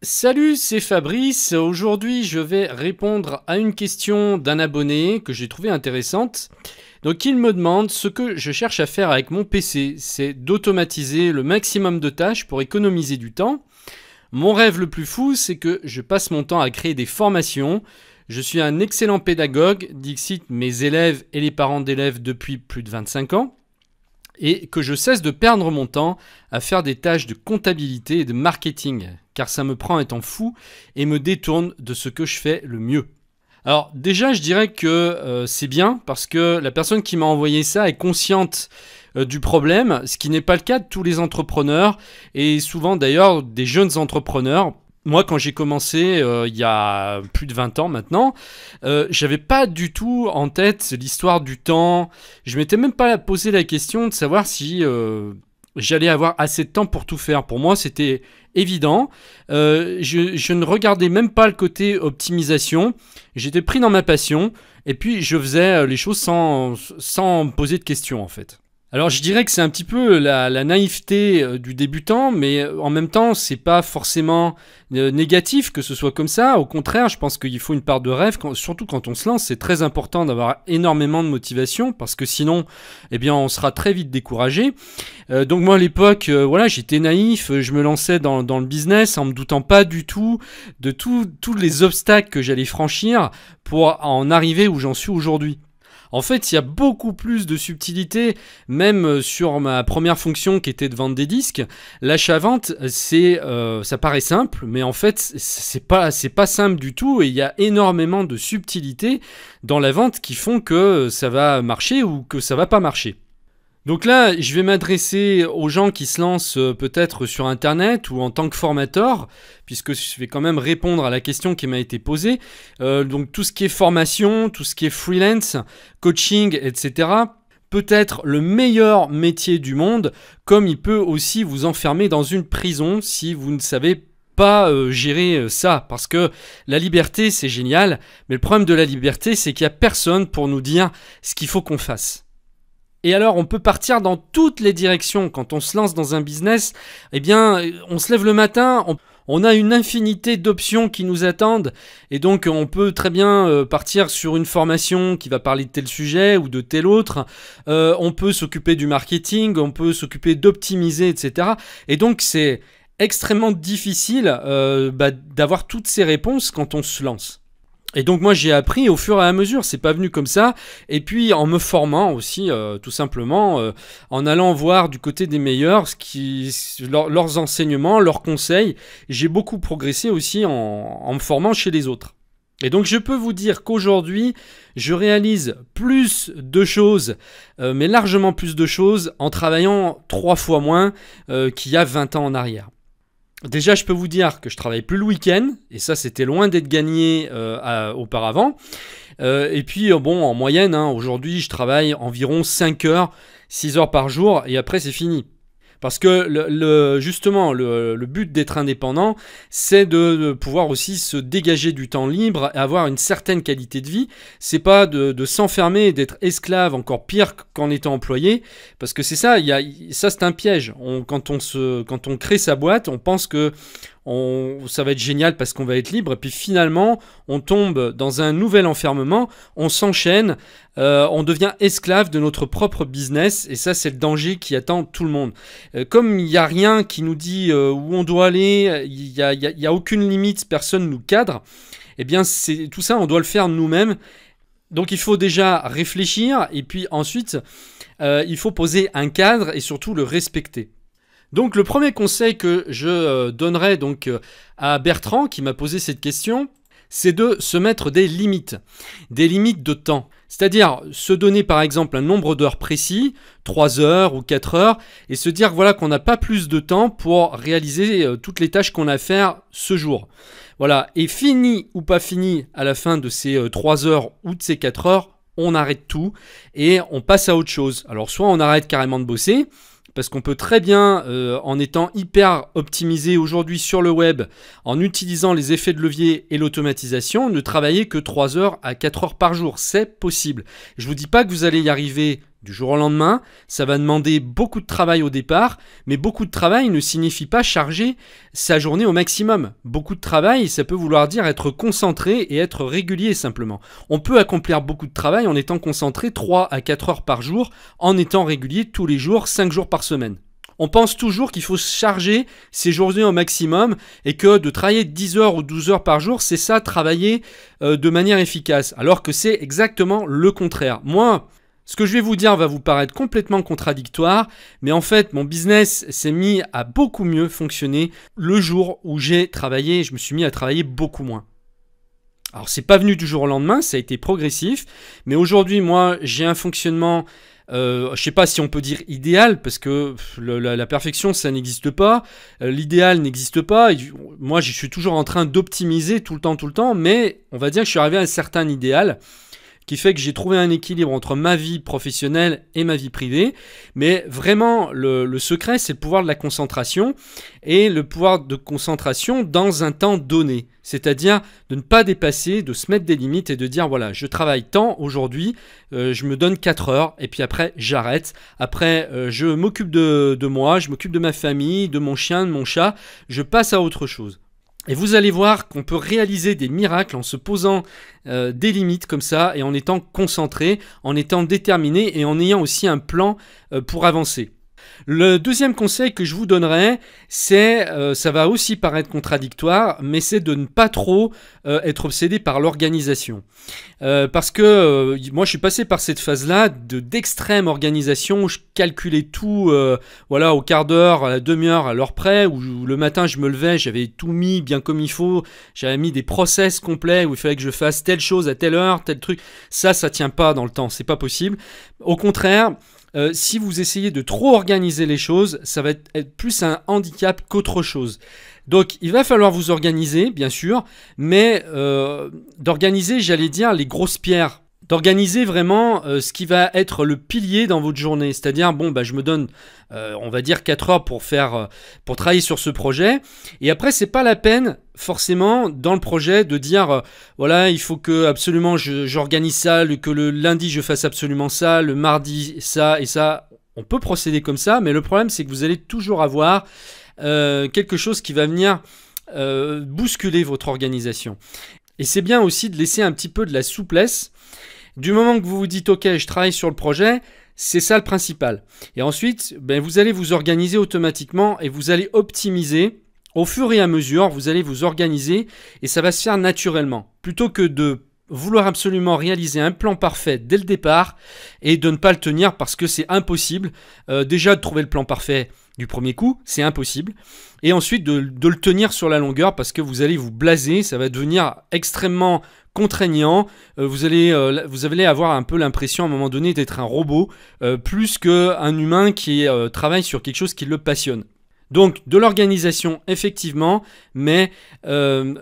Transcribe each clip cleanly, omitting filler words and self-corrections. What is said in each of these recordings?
Salut, c'est Fabrice. Aujourd'hui, je vais répondre à une question d'un abonné que j'ai trouvé intéressante. Donc, il me demande ce que je cherche à faire avec mon PC, c'est d'automatiser le maximum de tâches pour économiser du temps. Mon rêve le plus fou, c'est que je passe mon temps à créer des formations. Je suis un excellent pédagogue, dixit mes élèves et les parents d'élèves depuis plus de 25 ans. Et que je cesse de perdre mon temps à faire des tâches de comptabilité et de marketing, car ça me prend un temps fou et me détourne de ce que je fais le mieux. Alors déjà, je dirais que c'est bien, parce que la personne qui m'a envoyé ça est consciente du problème, ce qui n'est pas le cas de tous les entrepreneurs, et souvent d'ailleurs des jeunes entrepreneurs. Moi, quand j'ai commencé il y a plus de 20 ans maintenant, j'avais pas du tout en tête l'histoire du temps. Je m'étais même pas posé la question de savoir si j'allais avoir assez de temps pour tout faire. Pour moi, c'était évident. Je ne regardais même pas le côté optimisation. J'étais pris dans ma passion et puis je faisais les choses sans me poser de questions en fait. Alors je dirais que c'est un petit peu la naïveté du débutant, mais en même temps c'est pas forcément négatif que ce soit comme ça. Au contraire, je pense qu'il faut une part de rêve, surtout quand on se lance. C'est très important d'avoir énormément de motivation, parce que sinon, eh bien, on sera très vite découragé. Donc moi à l'époque, voilà, j'étais naïf, je me lançais dans le business en me doutant pas du tout de tous les obstacles que j'allais franchir pour en arriver où j'en suis aujourd'hui. En fait, il y a beaucoup plus de subtilité, même sur ma première fonction qui était de vendre des disques. L'achat-vente, ça paraît simple, mais en fait, c'est pas simple du tout, et il y a énormément de subtilités dans la vente qui font que ça va marcher ou que ça va pas marcher. Donc là, je vais m'adresser aux gens qui se lancent peut-être sur Internet ou en tant que formateur, puisque je vais quand même répondre à la question qui m'a été posée. Donc tout ce qui est formation, tout ce qui est freelance, coaching, etc. peut être le meilleur métier du monde, comme il peut aussi vous enfermer dans une prison si vous ne savez pas gérer ça, parce que la liberté c'est génial, mais le problème de la liberté c'est qu'il n'y a personne pour nous dire ce qu'il faut qu'on fasse. Et alors, on peut partir dans toutes les directions. Quand on se lance dans un business, eh bien, on se lève le matin, on a une infinité d'options qui nous attendent. Et donc, on peut très bien partir sur une formation qui va parler de tel sujet ou de tel autre. On peut s'occuper du marketing, on peut s'occuper d'optimiser, etc. Et donc, c'est extrêmement difficile d'avoir toutes ces réponses quand on se lance. Et donc moi j'ai appris au fur et à mesure, c'est pas venu comme ça, et puis en me formant aussi tout simplement, en allant voir du côté des meilleurs leurs enseignements, leurs conseils. J'ai beaucoup progressé aussi en me formant chez les autres. Et donc je peux vous dire qu'aujourd'hui je réalise plus de choses, mais largement plus de choses en travaillant 3 fois moins qu'il y a 20 ans en arrière. Déjà, je peux vous dire que je travaille plus le week-end, et ça, c'était loin d'être gagné auparavant. Et puis, bon, en moyenne, aujourd'hui, je travaille environ 5 heures, 6 heures par jour, et après, c'est fini. Parce que justement, le but d'être indépendant, c'est de pouvoir aussi se dégager du temps libre et avoir une certaine qualité de vie. C'est pas de s'enfermer et d'être esclave, encore pire qu'en étant employé. Parce que c'est ça, ça c'est un piège. Quand on crée sa boîte, on pense que ça va être génial parce qu'on va être libre, et puis finalement on tombe dans un nouvel enfermement, on s'enchaîne, on devient esclave de notre propre business, et ça c'est le danger qui attend tout le monde. Comme il n'y a rien qui nous dit où on doit aller, il n'y a aucune limite, personne ne nous cadre, et bien tout ça on doit le faire nous-mêmes. Donc il faut déjà réfléchir, et puis ensuite il faut poser un cadre et surtout le respecter. Donc le premier conseil que je donnerais donc à Bertrand qui m'a posé cette question, c'est de se mettre des limites de temps. C'est-à-dire se donner par exemple un nombre d'heures précis, 3 heures ou 4 heures, et se dire voilà qu'on n'a pas plus de temps pour réaliser toutes les tâches qu'on a à faire ce jour. Voilà, et fini ou pas fini à la fin de ces 3 heures ou de ces 4 heures, on arrête tout et on passe à autre chose. Alors soit on arrête carrément de bosser, parce qu'on peut très bien, en étant hyper optimisé aujourd'hui sur le web, en utilisant les effets de levier et l'automatisation, ne travailler que 3 heures à 4 heures par jour. C'est possible. Je ne vous dis pas que vous allez y arriver du jour au lendemain, ça va demander beaucoup de travail au départ, mais beaucoup de travail ne signifie pas charger sa journée au maximum. Beaucoup de travail, ça peut vouloir dire être concentré et être régulier simplement. On peut accomplir beaucoup de travail en étant concentré 3 à 4 heures par jour, en étant régulier tous les jours, 5 jours par semaine. On pense toujours qu'il faut charger ses journées au maximum et que de travailler 10 heures ou 12 heures par jour, c'est ça, travailler de manière efficace. Alors que c'est exactement le contraire. Moi, ce que je vais vous dire va vous paraître complètement contradictoire, mais en fait, mon business s'est mis à beaucoup mieux fonctionner le jour où j'ai travaillé, je me suis mis à travailler beaucoup moins. Alors, c'est pas venu du jour au lendemain, ça a été progressif, mais aujourd'hui, moi, j'ai un fonctionnement, je sais pas si on peut dire idéal, parce que la perfection, ça n'existe pas, l'idéal n'existe pas, et moi, je suis toujours en train d'optimiser tout le temps, mais on va dire que je suis arrivé à un certain idéal, qui fait que j'ai trouvé un équilibre entre ma vie professionnelle et ma vie privée. Mais vraiment, le secret, c'est le pouvoir de la concentration et le pouvoir de concentration dans un temps donné. C'est-à-dire de ne pas dépasser, de se mettre des limites et de dire, voilà, je travaille tant aujourd'hui, je me donne 4 heures et puis après, j'arrête. Après, je m'occupe de moi, je m'occupe de ma famille, de mon chien, de mon chat, je passe à autre chose. Et vous allez voir qu'on peut réaliser des miracles en se posant des limites comme ça et en étant concentré, en étant déterminé et en ayant aussi un plan pour avancer. Le deuxième conseil que je vous donnerai, c'est, ça va aussi paraître contradictoire, mais c'est de ne pas trop être obsédé par l'organisation. Parce que moi je suis passé par cette phase-là d'extrême organisation où je calculais tout voilà, au quart d'heure, à la demi-heure, à l'heure près, où le matin je me levais, j'avais tout mis bien comme il faut, j'avais mis des process complets où il fallait que je fasse telle chose à telle heure, tel truc. Ça tient pas dans le temps, c'est pas possible. Au contraire, si vous essayez de trop organiser les choses, ça va être plus un handicap qu'autre chose. Donc il va falloir vous organiser, bien sûr, mais d'organiser, j'allais dire, les grosses pierres. D'organiser vraiment ce qui va être le pilier dans votre journée. C'est-à-dire, bon, bah, je me donne, on va dire 4 heures pour travailler sur ce projet. Et après, c'est pas la peine, forcément, dans le projet, de dire, voilà, il faut que absolument j'organise ça, que le lundi je fasse absolument ça, le mardi ça et ça. On peut procéder comme ça, mais le problème, c'est que vous allez toujours avoir quelque chose qui va venir bousculer votre organisation. Et c'est bien aussi de laisser un petit peu de la souplesse. Du moment que vous vous dites « Ok, je travaille sur le projet », c'est ça le principal. Et ensuite, ben, vous allez vous organiser automatiquement et vous allez optimiser. Au fur et à mesure, vous allez vous organiser et ça va se faire naturellement. Plutôt que de vouloir absolument réaliser un plan parfait dès le départ et de ne pas le tenir parce que c'est impossible. Déjà de trouver le plan parfait du premier coup, c'est impossible. Et ensuite de le tenir sur la longueur parce que vous allez vous blaser, ça va devenir extrêmement contraignant. Vous allez avoir un peu l'impression à un moment donné d'être un robot plus qu'un humain qui travaille sur quelque chose qui le passionne. Donc de l'organisation effectivement, mais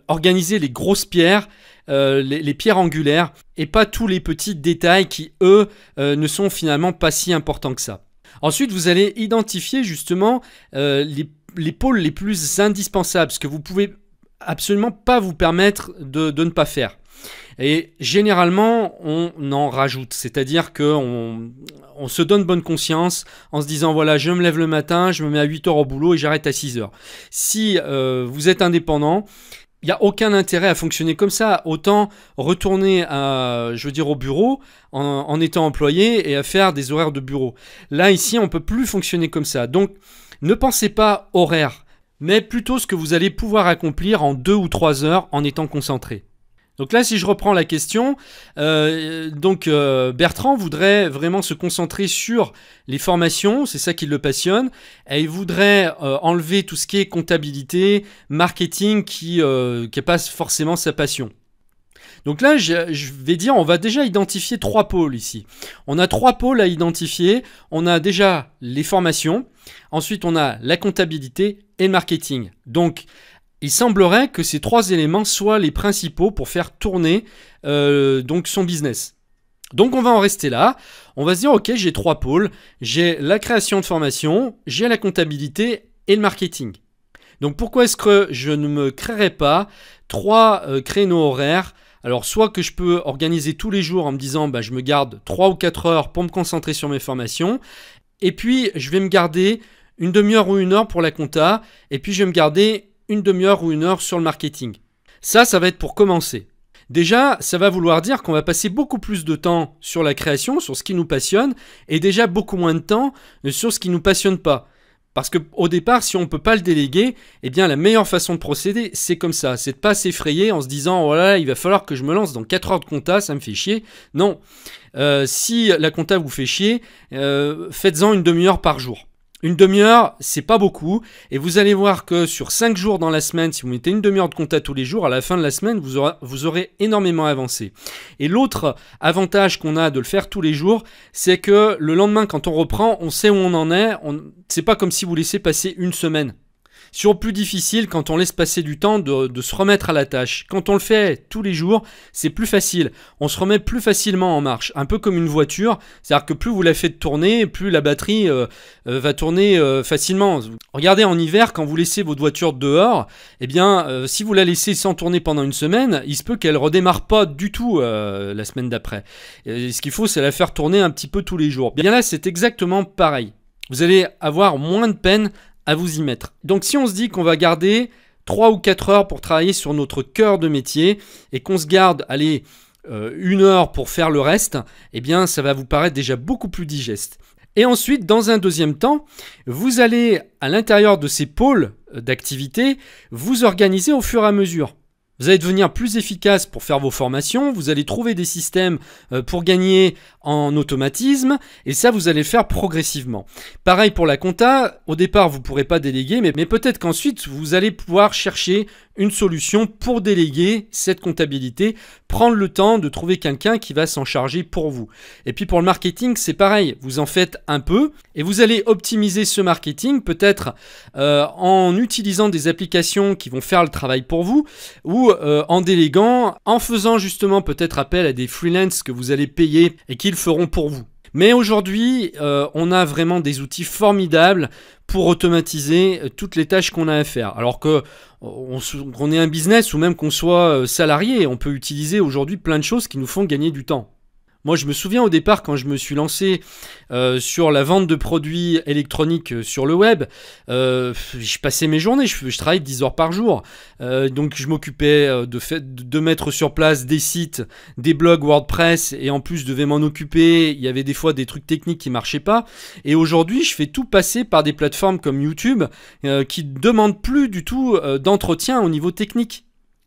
organiser les grosses pierres, les pierres angulaires et pas tous les petits détails qui eux ne sont finalement pas si importants que ça. Ensuite vous allez identifier justement les pôles les plus indispensables, ce que vous pouvez absolument pas vous permettre de ne pas faire. Et généralement, on en rajoute, c'est-à-dire qu'on se donne bonne conscience en se disant voilà, je me lève le matin, je me mets à 8 heures au boulot et j'arrête à 6 heures. Si vous êtes indépendant, il n'y a aucun intérêt à fonctionner comme ça. Autant retourner au bureau en étant employé et à faire des horaires de bureau. Là, ici, on ne peut plus fonctionner comme ça. Donc, ne pensez pas horaire, mais plutôt ce que vous allez pouvoir accomplir en 2 ou 3 heures en étant concentré. Donc là, si je reprends la question, Bertrand voudrait vraiment se concentrer sur les formations, c'est ça qui le passionne, et il voudrait enlever tout ce qui est comptabilité, marketing qui n'est pas forcément sa passion. Donc là, je vais dire, on va déjà identifier 3 pôles ici. On a 3 pôles à identifier. On a déjà les formations, ensuite on a la comptabilité et le marketing. Donc, il semblerait que ces 3 éléments soient les principaux pour faire tourner donc son business. Donc on va en rester là. On va se dire, ok, j'ai 3 pôles. J'ai la création de formation, j'ai la comptabilité et le marketing. Donc pourquoi est-ce que je ne me créerais pas 3 créneaux horaires Alors soit que je peux organiser tous les jours en me disant je me garde 3 ou 4 heures pour me concentrer sur mes formations, et puis je vais me garder une demi-heure ou une heure pour la compta, et puis je vais me garder une demi-heure ou une heure sur le marketing. Ça va être pour commencer. Déjà, ça va vouloir dire qu'on va passer beaucoup plus de temps sur la création, sur ce qui nous passionne, et déjà beaucoup moins de temps sur ce qui ne nous passionne pas. Parce qu'au départ, si on ne peut pas le déléguer, eh bien la meilleure façon de procéder, c'est comme ça. C'est de ne pas s'effrayer en se disant « voilà, il va falloir que je me lance dans 4 heures de compta, ça me fait chier ». Non, si la compta vous fait chier, faites-en une demi-heure par jour. Une demi-heure, c'est pas beaucoup, et vous allez voir que sur 5 jours dans la semaine, si vous mettez une demi-heure de compta tous les jours, à la fin de la semaine, vous aurez énormément avancé. Et l'autre avantage qu'on a de le faire tous les jours, c'est que le lendemain, quand on reprend, on sait où on en est. C'est pas comme si vous laissez passer une semaine. Sur plus difficile, quand on laisse passer du temps de se remettre à la tâche. Quand on le fait tous les jours, c'est plus facile. On se remet plus facilement en marche. Un peu comme une voiture. C'est-à-dire que plus vous la faites tourner, plus la batterie va tourner facilement. Regardez en hiver, quand vous laissez votre voiture dehors, eh bien, si vous la laissez sans tourner pendant une semaine, il se peut qu'elle redémarre pas du tout la semaine d'après. Ce qu'il faut, c'est la faire tourner un petit peu tous les jours. Bien là, c'est exactement pareil. Vous allez avoir moins de peine à vous y mettre. Donc si on se dit qu'on va garder 3 ou 4 heures pour travailler sur notre cœur de métier et qu'on se garde, allez, 1 heure pour faire le reste, eh bien ça va vous paraître déjà beaucoup plus digeste. Et ensuite, dans un deuxième temps, vous allez, à l'intérieur de ces pôles d'activité, vous organiser au fur et à mesure. Vous allez devenir plus efficace pour faire vos formations, vous allez trouver des systèmes pour gagner en automatisme, et ça vous allez le faire progressivement. Pareil pour la compta, au départ vous ne pourrez pas déléguer, mais peut-être qu'ensuite vous allez pouvoir chercher une solution pour déléguer cette comptabilité, prendre le temps de trouver quelqu'un qui va s'en charger pour vous. Et puis pour le marketing, c'est pareil, vous en faites un peu, et vous allez optimiser ce marketing peut-être en utilisant des applications qui vont faire le travail pour vous, ou en déléguant, en faisant justement peut-être appel à des freelances que vous allez payer et qui le feront pour vous. Mais aujourd'hui, on a vraiment des outils formidables pour automatiser toutes les tâches qu'on a à faire. Alors qu'on ait un business ou même qu'on soit salarié, on peut utiliser aujourd'hui plein de choses qui nous font gagner du temps. Moi, je me souviens au départ, quand je me suis lancé sur la vente de produits électroniques sur le web, je passais mes journées, je travaillais 10 heures par jour. Donc, je m'occupais de mettre sur place des sites, des blogs WordPress, et en plus, je devais m'en occuper. Il y avait des fois des trucs techniques qui ne marchaient pas. Et aujourd'hui, je fais tout passer par des plateformes comme YouTube qui ne demandent plus du tout d'entretien au niveau technique.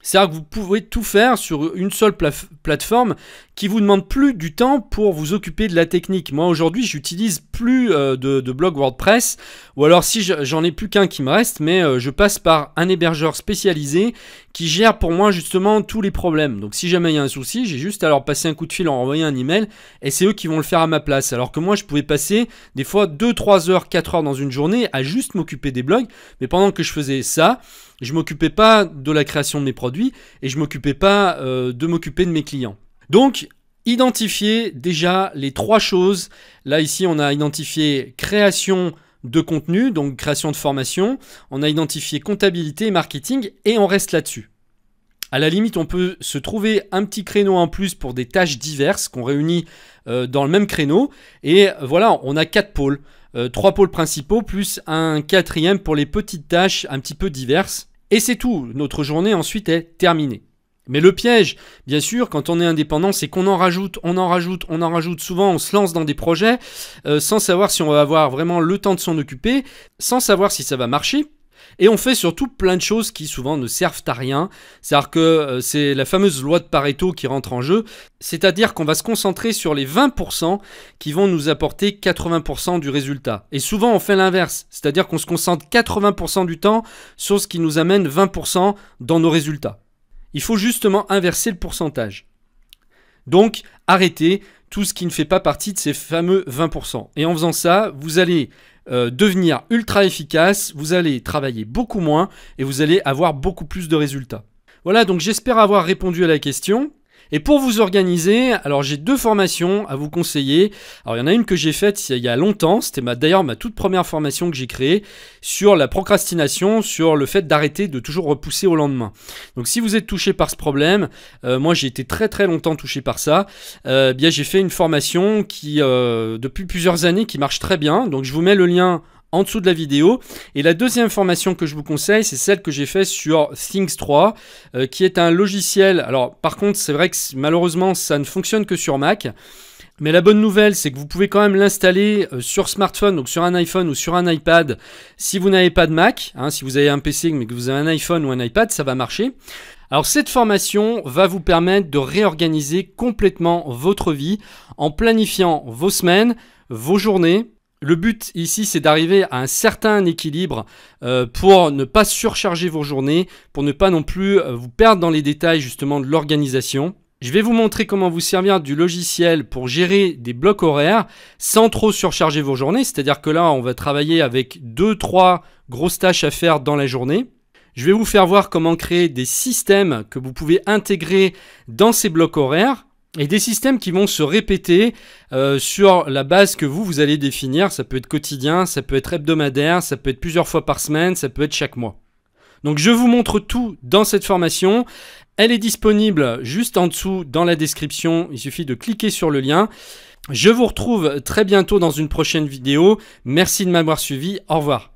C'est-à-dire que vous pouvez tout faire sur une seule plateforme qui vous demande plus du temps pour vous occuper de la technique. Moi aujourd'hui, j'utilise plus de blog WordPress, ou alors si j'en ai plus qu'un qui me reste, mais je passe par un hébergeur spécialisé qui gère pour moi justement tous les problèmes. Donc si jamais il y a un souci, j'ai juste à leur passer un coup de fil, leur envoyer un email, et c'est eux qui vont le faire à ma place. Alors que moi, je pouvais passer des fois 2, 3 heures, 4 heures dans une journée à juste m'occuper des blogs, mais pendant que je faisais ça, je m'occupais pas de la création de mes produits et je m'occupais pas de m'occuper de mes clients. Donc, identifiez déjà les 3 choses. Là, ici, on a identifié création de contenu, donc création de formation. On a identifié comptabilité et marketing et on reste là-dessus. À la limite, on peut se trouver un petit créneau en plus pour des tâches diverses qu'on réunit dans le même créneau. Et voilà, on a 4 pôles. 3 pôles principaux plus un 4e pour les petites tâches un petit peu diverses. Et c'est tout, notre journée ensuite est terminée. Mais le piège, bien sûr, quand on est indépendant, c'est qu'on en rajoute, on en rajoute, on en rajoute. Souvent, on se lance dans des projets sans savoir si on va avoir vraiment le temps de s'en occuper, sans savoir si ça va marcher. Et on fait surtout plein de choses qui souvent ne servent à rien. C'est-à-dire que c'est la fameuse loi de Pareto qui rentre en jeu. C'est-à-dire qu'on va se concentrer sur les 20% qui vont nous apporter 80% du résultat. Et souvent on fait l'inverse. C'est-à-dire qu'on se concentre 80% du temps sur ce qui nous amène 20% dans nos résultats. Il faut justement inverser le pourcentage. Donc arrêtez tout ce qui ne fait pas partie de ces fameux 20%. Et en faisant ça, vous allez devenir ultra efficace, vous allez travailler beaucoup moins et vous allez avoir beaucoup plus de résultats. Voilà, donc j'espère avoir répondu à la question. Et pour vous organiser, alors j'ai 2 formations à vous conseiller. Alors il y en a une que j'ai faite il y a longtemps, c'était d'ailleurs ma toute première formation que j'ai créée sur la procrastination, sur le fait d'arrêter de toujours repousser au lendemain. Donc si vous êtes touché par ce problème, moi j'ai été très longtemps touché par ça, bien j'ai fait une formation qui depuis plusieurs années qui marche très bien. Donc je vous mets le lien en dessous de la vidéo. Et la deuxième formation que je vous conseille, c'est celle que j'ai faite sur Things 3, qui est un logiciel. Alors par contre, c'est vrai que malheureusement, ça ne fonctionne que sur Mac. Mais la bonne nouvelle, c'est que vous pouvez quand même l'installer sur smartphone, donc sur un iPhone ou sur un iPad. Si vous n'avez pas de Mac, si vous avez un PC mais que vous avez un iPhone ou un iPad, ça va marcher. Alors cette formation va vous permettre de réorganiser complètement votre vie en planifiant vos semaines, vos journées. Le but ici, c'est d'arriver à un certain équilibre pour ne pas surcharger vos journées, pour ne pas non plus vous perdre dans les détails justement de l'organisation. Je vais vous montrer comment vous servir du logiciel pour gérer des blocs horaires sans trop surcharger vos journées. C'est-à-dire que là, on va travailler avec 2-3 grosses tâches à faire dans la journée. Je vais vous faire voir comment créer des systèmes que vous pouvez intégrer dans ces blocs horaires. Et des systèmes qui vont se répéter sur la base que vous allez définir. Ça peut être quotidien, ça peut être hebdomadaire, ça peut être plusieurs fois par semaine, ça peut être chaque mois. Donc je vous montre tout dans cette formation. Elle est disponible juste en dessous dans la description. Il suffit de cliquer sur le lien. Je vous retrouve très bientôt dans une prochaine vidéo. Merci de m'avoir suivi. Au revoir.